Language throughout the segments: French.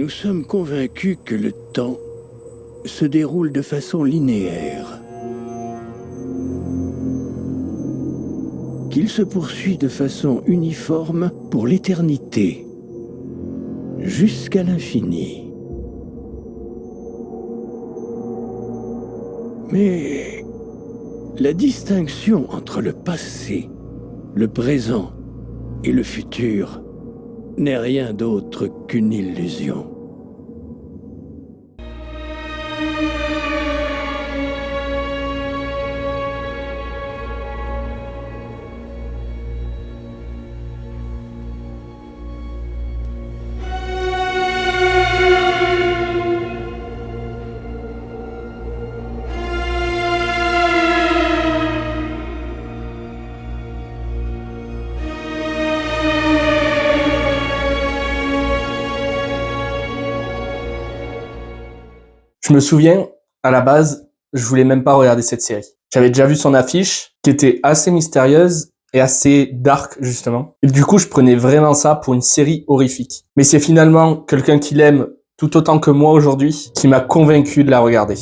Nous sommes convaincus que le temps se déroule de façon linéaire, qu'il se poursuit de façon uniforme pour l'éternité, jusqu'à l'infini. Mais la distinction entre le passé, le présent et le futur n'est rien d'autre qu'une illusion. Je me souviens, à la base, je voulais même pas regarder cette série. J'avais déjà vu son affiche, qui était assez mystérieuse et assez dark, justement. Et du coup, je prenais vraiment ça pour une série horrifique. Mais c'est finalement quelqu'un qui l'aime tout autant que moi aujourd'hui, qui m'a convaincu de la regarder.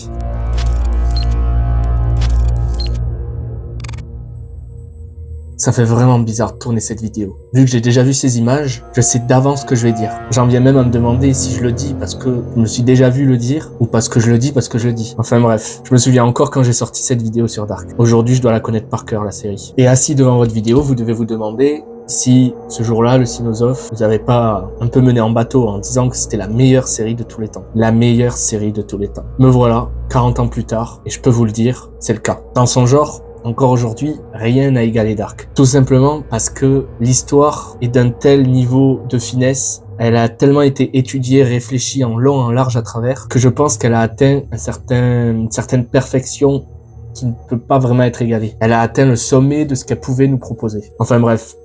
Ça fait vraiment bizarre de tourner cette vidéo. Vu que j'ai déjà vu ces images, je sais d'avance ce que je vais dire. J'en viens même à me demander si je le dis parce que je me suis déjà vu le dire ou parce que je le dis parce que je le dis. Enfin bref, je me souviens encore quand j'ai sorti cette vidéo sur Dark. Aujourd'hui, je dois la connaître par cœur, la série. Et assis devant votre vidéo, vous devez vous demander si ce jour-là, le Sinosophe, vous avez pas un peu mené en bateau en disant que c'était la meilleure série de tous les temps. La meilleure série de tous les temps. Me voilà, 40 ans plus tard, et je peux vous le dire, c'est le cas. Dans son genre, encore aujourd'hui, rien n'a égalé Dark. Tout simplement parce que l'histoire est d'un tel niveau de finesse, elle a tellement été étudiée, réfléchie en long, en large à travers, que je pense qu'elle a atteint une certaine perfection qui ne peut pas vraiment être égalée. Elle a atteint le sommet de ce qu'elle pouvait nous proposer. Enfin bref,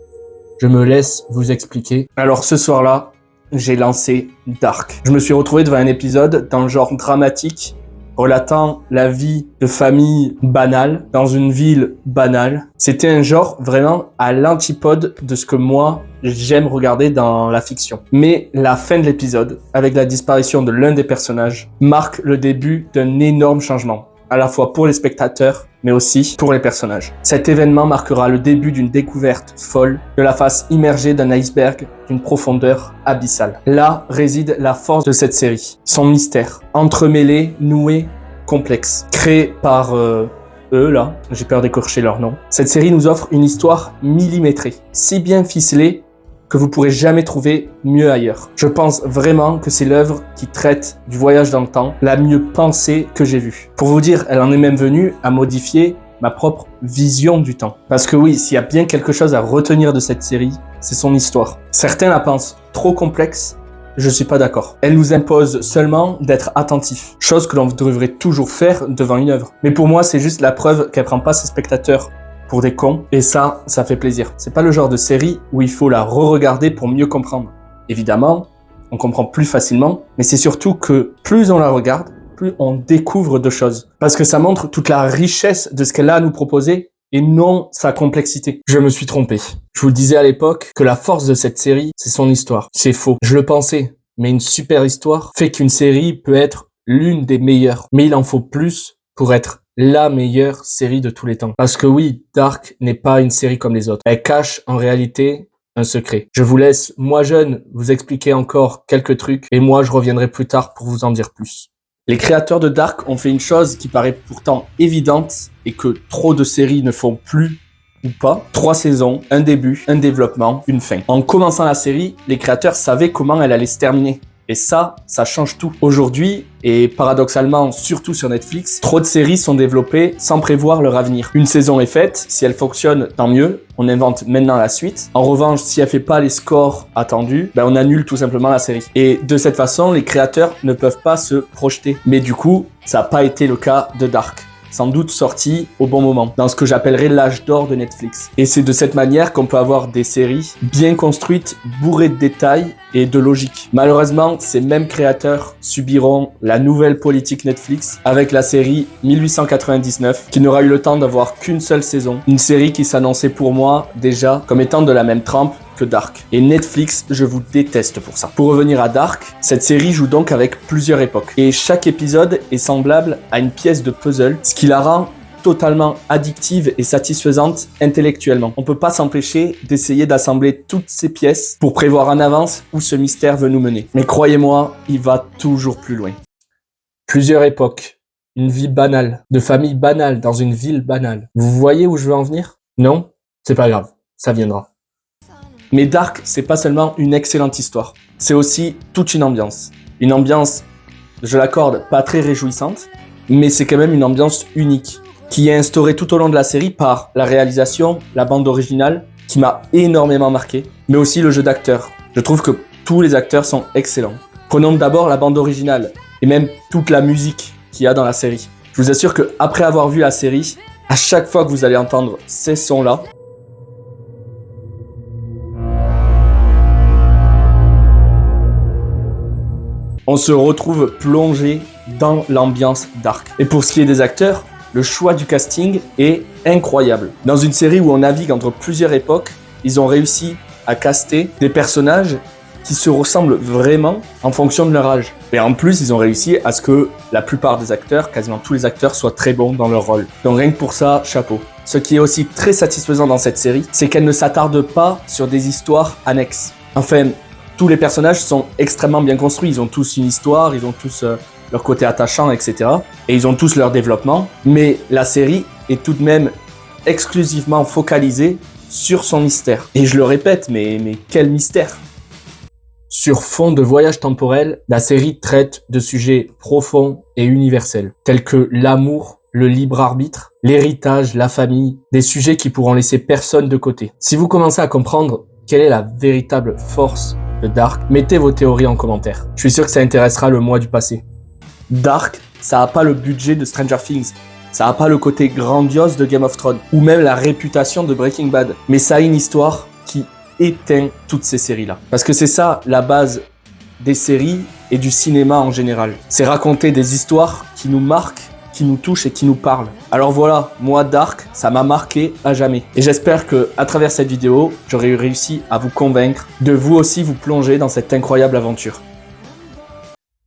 je me laisse vous expliquer. Alors ce soir-là, j'ai lancé Dark. Je me suis retrouvé devant un épisode dans le genre dramatique, relatant la vie de famille banale, dans une ville banale. C'était un genre vraiment à l'antipode de ce que moi, j'aime regarder dans la fiction. Mais la fin de l'épisode, avec la disparition de l'un des personnages, marque le début d'un énorme changement, à la fois pour les spectateurs, mais aussi pour les personnages. Cet événement marquera le début d'une découverte folle, de la face immergée d'un iceberg d'une profondeur abyssale. Là réside la force de cette série, son mystère, entremêlé, noué, complexe, créé par eux là, j'ai peur d'écorcher leur nom. Cette série nous offre une histoire millimétrée, si bien ficelée que vous pourrez jamais trouver mieux ailleurs. Je pense vraiment que c'est l'œuvre qui traite du voyage dans le temps, la mieux pensée que j'ai vue. Pour vous dire, elle en est même venue à modifier ma propre vision du temps. Parce que oui, s'il y a bien quelque chose à retenir de cette série, c'est son histoire. Certains la pensent trop complexe, je suis pas d'accord. Elle nous impose seulement d'être attentif, chose que l'on devrait toujours faire devant une œuvre. Mais pour moi, c'est juste la preuve qu'elle prend pas ses spectateurs pour des cons, et ça fait plaisir. C'est pas le genre de série où il faut la re-regarder pour mieux comprendre. Évidemment, on comprend plus facilement, mais c'est surtout que plus on la regarde, plus on découvre de choses. Parce que ça montre toute la richesse de ce qu'elle a à nous proposer, et non sa complexité. Je me suis trompé. Je vous le disais à l'époque que la force de cette série, c'est son histoire. C'est faux. Je le pensais, mais une super histoire fait qu'une série peut être l'une des meilleures. Mais il en faut plus pour être la meilleure série de tous les temps. Parce que oui, Dark n'est pas une série comme les autres. Elle cache en réalité un secret. Je vous laisse, moi jeune, vous expliquer encore quelques trucs et moi je reviendrai plus tard pour vous en dire plus. Les créateurs de Dark ont fait une chose qui paraît pourtant évidente et que trop de séries ne font plus ou pas. 3 saisons, un début, un développement, une fin. En commençant la série, les créateurs savaient comment elle allait se terminer. Et ça change tout. Aujourd'hui, et paradoxalement, surtout sur Netflix, trop de séries sont développées sans prévoir leur avenir. Une saison est faite, si elle fonctionne, tant mieux, on invente maintenant la suite. En revanche, si elle fait pas les scores attendus, on annule tout simplement la série. Et de cette façon, les créateurs ne peuvent pas se projeter. Mais du coup, ça n'a pas été le cas de Dark. Sans doute sorti au bon moment, dans ce que j'appellerais l'âge d'or de Netflix. Et c'est de cette manière qu'on peut avoir des séries bien construites, bourrées de détails et de logique. Malheureusement, ces mêmes créateurs subiront la nouvelle politique Netflix avec la série 1899, qui n'aura eu le temps d'avoir qu'une seule saison. Une série qui s'annonçait pour moi déjà comme étant de la même trempe que Dark. Et Netflix, je vous déteste pour ça. Pour revenir à Dark, cette série joue donc avec plusieurs époques. Et chaque épisode est semblable à une pièce de puzzle, ce qui la rend totalement addictive et satisfaisante intellectuellement. On peut pas s'empêcher d'essayer d'assembler toutes ces pièces pour prévoir en avance où ce mystère veut nous mener. Mais croyez-moi, il va toujours plus loin. Plusieurs époques, une vie banale, de famille banale dans une ville banale. Vous voyez où je veux en venir? Non? C'est pas grave, ça viendra. Mais Dark, c'est pas seulement une excellente histoire, c'est aussi toute une ambiance. Une ambiance, je l'accorde, pas très réjouissante, mais c'est quand même une ambiance unique, qui est instaurée tout au long de la série par la réalisation, la bande originale, qui m'a énormément marqué, mais aussi le jeu d'acteurs. Je trouve que tous les acteurs sont excellents. Prenons d'abord la bande originale, et même toute la musique qu'il y a dans la série. Je vous assure que après avoir vu la série, à chaque fois que vous allez entendre ces sons-là, on se retrouve plongé dans l'ambiance dark. Et pour ce qui est des acteurs, le choix du casting est incroyable. Dans une série où on navigue entre plusieurs époques, ils ont réussi à caster des personnages qui se ressemblent vraiment en fonction de leur âge. Et en plus, ils ont réussi à ce que la plupart des acteurs, quasiment tous les acteurs, soient très bons dans leur rôle. Donc rien que pour ça, chapeau. Ce qui est aussi très satisfaisant dans cette série, c'est qu'elle ne s'attarde pas sur des histoires annexes. Enfin, tous les personnages sont extrêmement bien construits. Ils ont tous une histoire, ils ont tous leur côté attachant, etc. Et ils ont tous leur développement. Mais la série est tout de même exclusivement focalisée sur son mystère. Et je le répète, mais quel mystère! Sur fond de voyage temporel, la série traite de sujets profonds et universels, tels que l'amour, le libre arbitre, l'héritage, la famille, des sujets qui pourront laisser personne de côté. Si vous commencez à comprendre quelle est la véritable force de Dark, mettez vos théories en commentaire. Je suis sûr que ça intéressera le moi du passé. Dark, ça n'a pas le budget de Stranger Things, ça n'a pas le côté grandiose de Game of Thrones, ou même la réputation de Breaking Bad, mais ça a une histoire qui éteint toutes ces séries-là. Parce que c'est ça la base des séries et du cinéma en général. C'est raconter des histoires qui nous marquent, qui nous touchent et qui nous parlent. Alors voilà, moi Dark, ça m'a marqué à jamais. Et j'espère que à travers cette vidéo, j'aurai réussi à vous convaincre de vous aussi vous plonger dans cette incroyable aventure.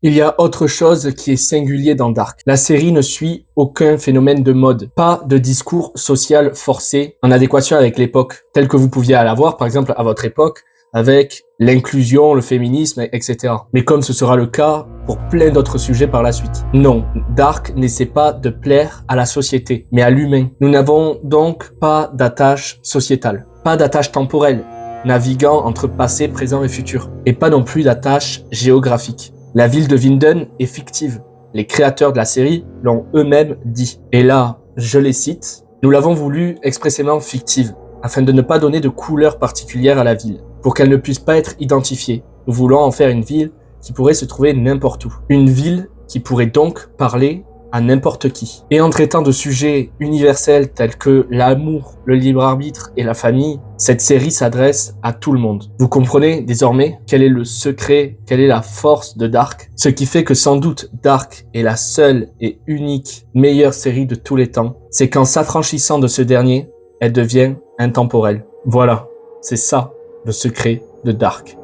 Il y a autre chose qui est singulier dans Dark. La série ne suit aucun phénomène de mode, pas de discours social forcé en adéquation avec l'époque, tel que vous pouviez l'avoir par exemple à votre époque, avec l'inclusion, le féminisme, etc. Mais comme ce sera le cas pour plein d'autres sujets par la suite. Non, Dark n'essaie pas de plaire à la société, mais à l'humain. Nous n'avons donc pas d'attache sociétale, pas d'attache temporelle, naviguant entre passé, présent et futur, et pas non plus d'attache géographique. La ville de Winden est fictive. Les créateurs de la série l'ont eux-mêmes dit. Et là, je les cite, « Nous l'avons voulu expressément fictive, afin de ne pas donner de couleur particulière à la ville, pour qu'elle ne puisse pas être identifiée. Nous voulons en faire une ville qui pourrait se trouver n'importe où. Une ville qui pourrait donc parler à n'importe qui. Et en traitant de sujets universels tels que l'amour, le libre arbitre et la famille, cette série s'adresse à tout le monde. Vous comprenez désormais quel est le secret, quelle est la force de Dark? Ce qui fait que sans doute Dark est la seule et unique meilleure série de tous les temps, c'est qu'en s'affranchissant de ce dernier, elle devient intemporelle. Voilà, c'est ça le secret de Dark.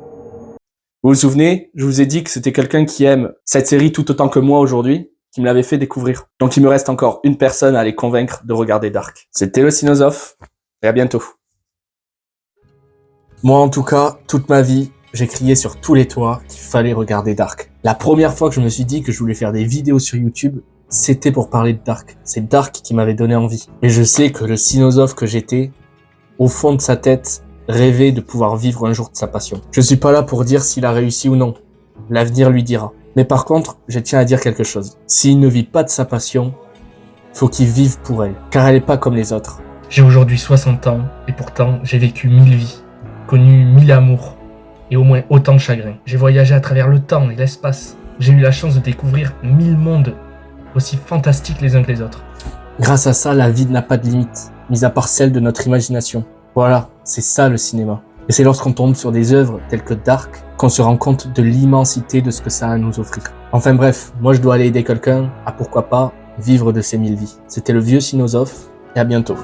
Vous vous souvenez, je vous ai dit que c'était quelqu'un qui aime cette série tout autant que moi aujourd'hui, qui me l'avait fait découvrir. Donc il me reste encore une personne à aller convaincre de regarder Dark. C'était le Sinosophe, et à bientôt. Moi en tout cas, toute ma vie, j'ai crié sur tous les toits qu'il fallait regarder Dark. La première fois que je me suis dit que je voulais faire des vidéos sur YouTube, c'était pour parler de Dark. C'est Dark qui m'avait donné envie. Et je sais que le Sinosophe que j'étais, au fond de sa tête, rêvait de pouvoir vivre un jour de sa passion. Je suis pas là pour dire s'il a réussi ou non. L'avenir lui dira. Mais par contre, je tiens à dire quelque chose. S'il ne vit pas de sa passion, faut qu'il vive pour elle, car elle est pas comme les autres. J'ai aujourd'hui 60 ans, et pourtant j'ai vécu 1000 vies, connu 1000 amours, et au moins autant de chagrins. J'ai voyagé à travers le temps et l'espace. J'ai eu la chance de découvrir 1000 mondes, aussi fantastiques les uns que les autres. Grâce à ça, la vie n'a pas de limite, mis à part celle de notre imagination. Voilà, c'est ça le cinéma. Et c'est lorsqu'on tombe sur des œuvres telles que Dark qu'on se rend compte de l'immensité de ce que ça a à nous offrir. Enfin bref, moi je dois aller aider quelqu'un à pourquoi pas vivre de ces 1000 vies. C'était le vieux Sinosophe, et à bientôt.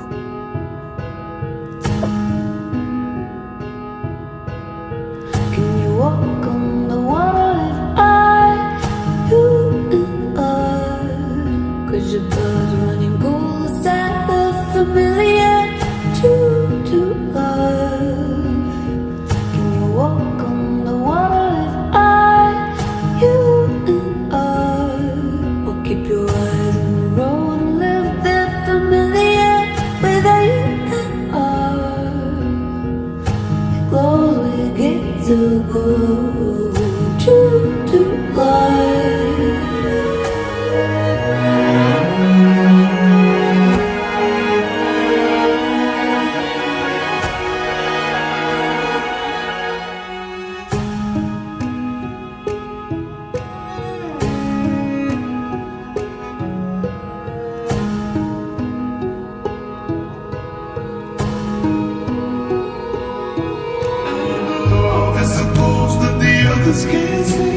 to go to life. I suppose that the others can't see.